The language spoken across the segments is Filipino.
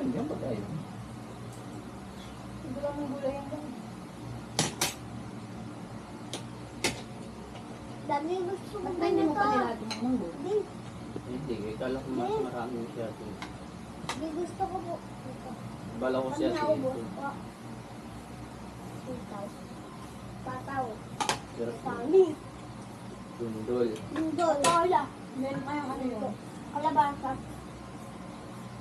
Diyan ba tayo? Hindi lang yung gulay yan. Dami gusto ko Ba't ba hindi mo pa nito? nilatin ng munggo? Hindi. Hindi, kala ko mas marami siya ito. Hindi gusto ko po. Ito. Bala ko siya Pag sa naubos ito. po. Sitaw. Pataw. Sarap yun. Panis. Tundol. Lindol. Tola. Meron kayong ano yun? Kalabasa.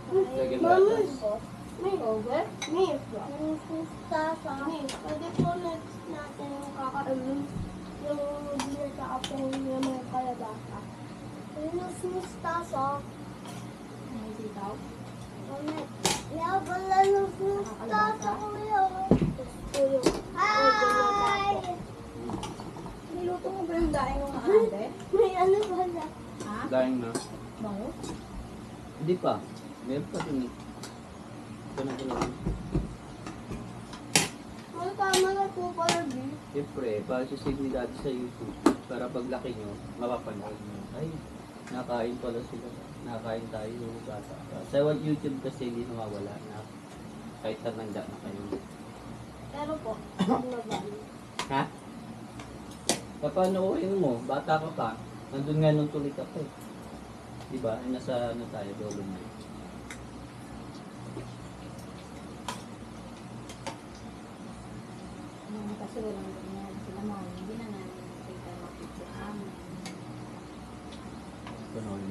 Lagyan Mami. gatas. May over? May mustasa. Pwede po next natin yung kakainin. Yung dinner sa apong yung may kalabasa. Yung mustasa. May sitaw? Yeah, pala ng mustasa ko yun. Hi! Niluto mo ba yung daing ng ate? May ano pala? Ha? Dahil na. Bango? Hindi pa. Meron pa din eh. Ito na lang. May tama na po pala, G. Siyempre, pa-save ni Daddy sa YouTube. Para paglaki nyo, mapapanood nyo. Ay, nakain pala sila. Nakain tayo. Bata. Sa YouTube kasi hindi nawawala na kahit tatanda na kayo. Pero po, nabali. Ha? Paano ko yun mo? Bata ka pa. Nandun nga nung tuloy ka pa eh. Diba? Nasa ano tayo, dolo na. Kasi walang ganyan. Sila mo, hindi na namin nakita makikita amin. Ganun.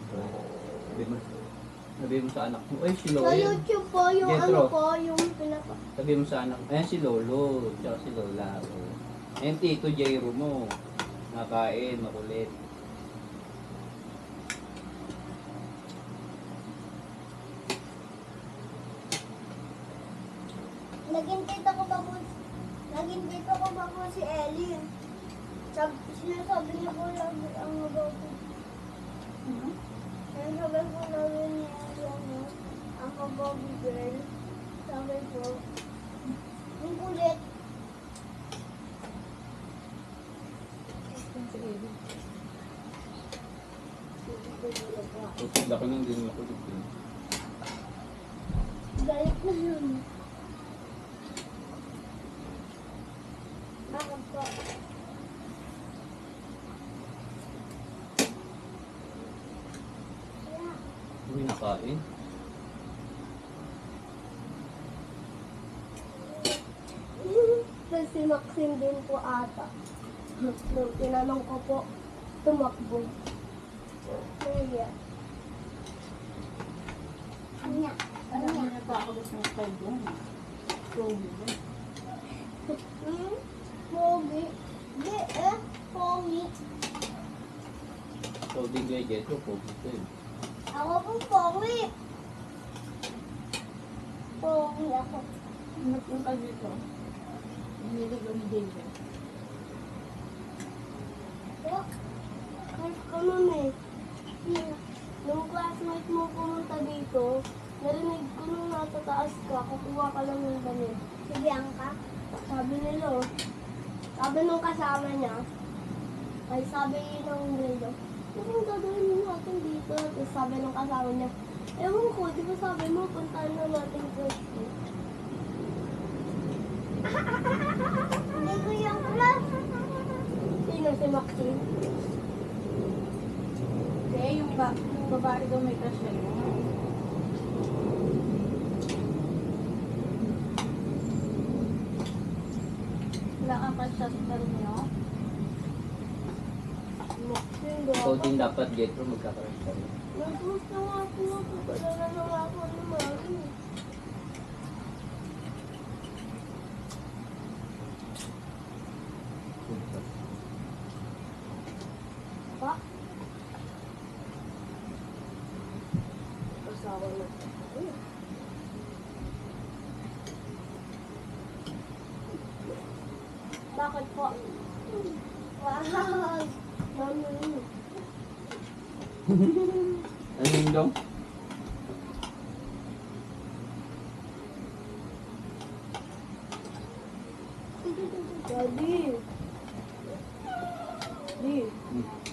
Sabi mo sa anak mo, ay si Sa Lolo. YouTube po, yung Jetro. ano po, yung pinapa... Sabi mo sa anak mo, ayan si Lolo. Tsaka si Lola. Oh. Ayan Tito Jairo mo. Nakain, makulit. Naging tita ko ba po, naging tita ko ba po si Ellie? Sinasabi niya po lagi ang mabago. Sinasabi po namin niya ano, ang mabago girl. Sabi po, yung kulit. Si Eddie. Tapos laki nang din makulit yun. Galit na yun. Bakit po? Hindi nakain. Si Maxine din po ata. Nung tinanong ko po, tumakbo. Kaya. Anya. Ano na nagkakalos ng todo? Todo. Pogi. Di pogi. So, di kaya Jetro, pogi ko eh. Ako po pogi. Pogi ako. Nagpunta dito. Hinilig ko ni David. Pero, kahit ko nun eh. Nung classmate mo pumunta dito, narinig ko nung nasa taas ka, kukuha ka lang ng damit. Si Bianca? Sabi nila, sabi nung kasama niya, ay sabi ng Relo, anong gagawin natin dito? Tapos sabi nung kasama niya, ewan ko, di ba sabi mo, puntahan na natin first day. Hindi ko yung class. Sino si Maxine? Kaya yung babae daw may crush sa'yo. Wala kang crush sa laro niyo? Maxine, Ikaw daw. din dapat Jetro magkakaroon ka rin. Nagpusta nga ako, pagkala na nga ako ni Mami. Pa? Kasawa na ako. Bakit po? Wow! Mami. Ano yung dong?